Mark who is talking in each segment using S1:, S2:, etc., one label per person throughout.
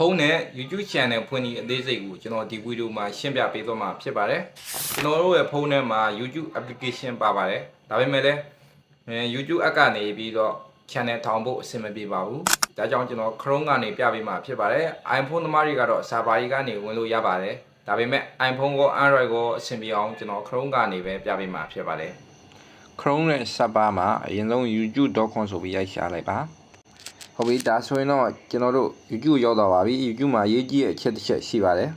S1: ဖုန်းနဲ့ YouTube channel ဖွင့်ပြီးအသေးစိတ်ကိုကျွန်တော်ဒီဗီဒီယိုမှာရှင်းပြပေးသွားမှာဖြစ်ပါတယ်ကျွန်တော်တို့ရဲ့ဖုန်းထဲမှာ YouTube application ပါပါတယ်ဒါပေမဲ့လည်းYouTube app ကနေပြီးတော့ channel ထောင်ဖို့အဆင်မပြေပါဘူးဒါကြောင့်ကျွန်တော် Chrome ကနေပြပေးမှာဖြစ်ပါတယ် iPhone သမားတွေကတော့ server ကြီးကနေဝင်လို့ရပါတယ်ဒါပေမဲ့ iPhone ကို Android ကိုအဆင်ပြေအောင်ကျွန်တော် Chrome ကနေပဲပြပေးမှာဖြစ်ပါတယ် Chrome နဲ့ server မှာအရင်ဆုံး youtube.com ဆိုပြီးရိုက်ရှာလိုက်ပါဟုတ်ပြီဒါဆိုရင်တော့ကျွန်တော်တို့ YouTube ရောက်သွားပါပြီ YouTube မှာရေးကြည့်တဲ့အချက်တစ်ချက်ရှိပါတယ်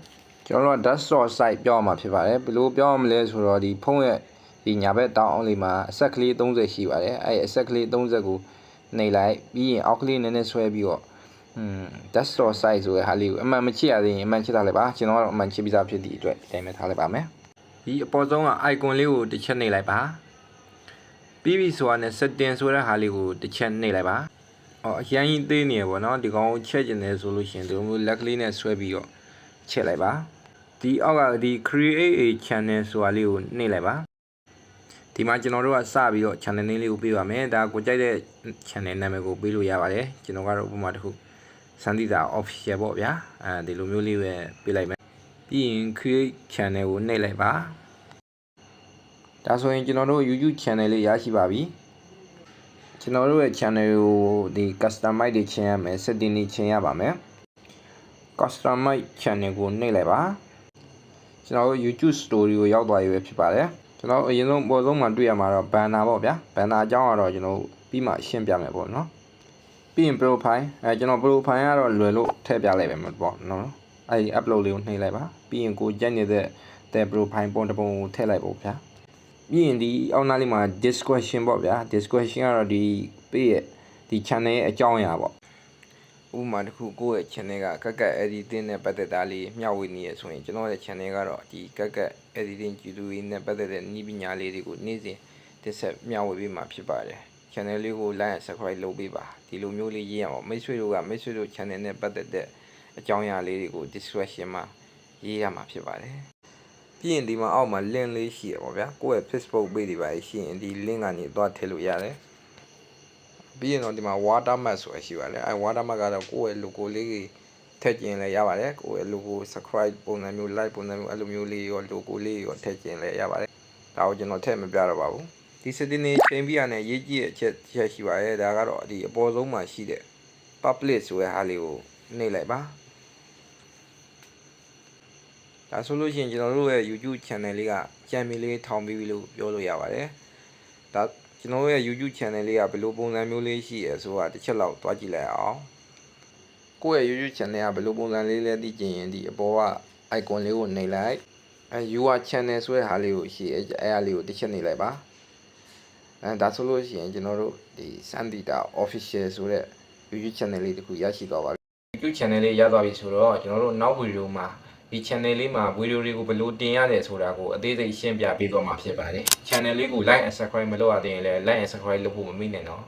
S1: ကျွန်တော်တို့ desktop site ပြောင်းမှာဖြစ်ပါတယ်ဘယ်လိုပြောင်းမလဲဆိုတော့ဒီဖုန်းရဲ့ဒီညာဘက်တောင်အောင်လေးမှာအဆက်ကလေး30ရှိပါတယ်အဲ့အဆက်ကလေး30ကိုနှိပ်လိုက်ပြီးရင်အောက်ကလေးနည်းနည်းဆွဲပြီးတော့desktop site ဆိုတဲ့ဟာလေးကိုအမှန်မချစ်ရသေးရင်အမှန်ချစ်ထားလိုက်ပါကျွန်တော်ကတော့အမှန်ချစ်ပြီးသားဖြစ်သည့်အတွက်ဒီတိုင်းပဲထားလိုက်ပါမယ်ဒီအပေါ်ဆုံးက icon လေးကိုတစ်ချက်နှိပ်လိုက်ပါပြီးပြီဆိုတာနဲ့ setting ဆိုတဲ့ဟာလေးကိုတစ်ချက်နှိပ်လိုက်ပါအရင်ကြီးသေးနေရပေါ့နော်ဒီကောင်ကိုချက်ကျင်တယ်ဆိုလို့ရှိရင်ဒီလိုမျိုးလက်ကလေးနဲ့ဆွဲပြီးတော့ချက်လိုက်ပါဒီအောက်ကဒီ create a channel ဆိုတာလေးကိုနှိပ်လိုက်ပါဒီမှာကျွန်တော်တို့ကစပြီးတော့ channel name လေးကိုပေးပါမယ်ဒါကိုကြိုက်တဲ့ channel နာမည်ကိုပေးလို့ရပါတယ်ကျွန်တော်ကတော့ဥပမာတစ်ခုစန္ဒိတာ official ပေါ့ဗျာဒီလိုမျိုးလေးပဲပေးလိုက်မယ်ပြီးရင် create channel ကိုနှိပ်လိုက်ပါဒါဆိုရင်ကျွန်တော်တို့ YouTube channel လေးရရှိပါပြီကျွန်တော်တို့ရဲ့ channel ကိုဒီ customize တွေချင်ရမယ် setting တွေချင်ရပါမယ် customize channel ကိုနှိပ်လိုက်ပါကျွန်တော်တို့ YouTube story ကိုရောက်သွားပြီပဲဖြစ်ပါတယ်ကျွန်တော်အရင်ဆုံးပေါ်ဆုံးမှာတွေ့ရမှာတော့ banner ပေါ့ဗျာ banner အကြောင်းကတော့ကျွန်တော်ပြီးမှရှင်းပြမယ်ပေါ့နော်ပြီးရင် profile ကျွန်တော် profile ကတော့လွယ်လို့ထည့်ပြလိုက်ပဲပေါ့နော်အဲဒီ upload လေးကိုနှိပ်လိုက်ပါပြီးရင်ကိုကြိုက်နေတဲ့ profile ပုံတစ်ပုံကိုထည့်လိုက်ပေါ့ဗျာပြီးရင်ဒီအောက်နားလေးမှာ description ပေါ့ဗျာ description ကတော့ဒီပေးရဲ့ဒီ channel ရဲ့အကြောင်းအရာပေါ့ဥပမာတစ်ခုကိုယ့်ရဲ့ channel ကကက် editing နဲ့ပတ်သက်တာလေးမျှဝေနေရဆိုရင်ကျွန်တော်ရဲ့ channel ကတော့ဒီကကက် editing ကြည့်သူတွေနဲ့ပတ်သက်တဲ့နည်းပညာလေးတွေကိုနေ့စဉ်တင်ဆက်မျှဝေပေးမှာဖြစ်ပါတယ် channel လေးကို like and subscribe လုပ်ပေးပါဒီလိုမျိုးလေးရေးရအောင်မိတ်ဆွေတို့ channel နဲ့ပတ်သက်တဲ့အကြောင်းအရာလေးတွေကို description မှာရေးရမှာဖြစ်ပါတယ်ပြီးရင်ဒီမှာအောက်မှာ link လေးရှိရပါဗျာကိုယ့်ရဲ့ Facebook page တွေပါရှိရင်ဒီ link ကနေသွားထည့်လို့ရတယ်ပြီးရင်တော့ဒီမှာ watermark ဆိုတာရှိပါတယ်အဲ watermark ကတော့ကိုယ့်ရဲ့ logo လေးတွေထည့်ကျင်လဲရပါတယ်ကိုယ့်ရဲ့ logo subscribe ပုံစံမျိုး like ပုံစံမျိုးအဲ့လိုမျိုးလေးရော logo လေးရောထည့်ကျင်လဲရပါတယ်ဒါကိုကျွန်တော်ထည့်မပြတော့ပါဘူးဒီ setting တွေချိန်ပြီးရတဲ့ရေးကြည့်တဲ့အချက်ရှိပါတယ်ဒါကတော့ဒီအပေါ်ဆုံးမှာရှိတဲ့ public ဆိုတဲ့ဟာလေးကိုနှိပ်လိုက်ပါဒါဆိုလို့ရှိရင်ကျွန်တော်တို့ရဲ့ YouTube channel လေးက channel လေးထောင်ပြီးပြီလို့ပြောလို့ရပါတယ်ဒါကျွန်တော်ရဲ့ YouTube channel လေးကဘယ်လိုပုံစံမျိုးလေးရှိရဆိုတာတစ်ချက်လောက်တွားကြည့်လိုက်အောင်ကိုယ့်ရဲ့ YouTube channel ကဘယ်လိုပုံစံလေးလဲသိချင်ရင်ဒီအပေါ်က icon လေးကိုနှိပ်လိုက်your channel ဆိုတဲ့ဟာလေးကိုရှိအဲ့ဟာလေးကိုတစ်ချက်နှိပ်လိုက်ပါဒါဆိုလို့ရှိရင်ကျွန်တော်တို့ဒီစန္ဒိတာ official ဆိုတဲ့ YouTube channel လေးတစ်ခုရရှိသွားပါပြီ YouTube channel လေးရသွားပြီဆိုတော့ကျွန်တော်တို့နောက်ဗီဒီယိုမှာဒီ channel လေးမှာဗီဒီယိုတွေကိုဘယ်လိုတင်ရတယ်ဆိုတာကိုအသေးစိတ်ရှင်းပြပေးသွားမှာဖြစ်ပါတယ် channel လေးကို like and subscribe မလုပ်ရသေးရင်လည်း like and subscribe လုပ်ဖို့မမေ့နဲ့နော်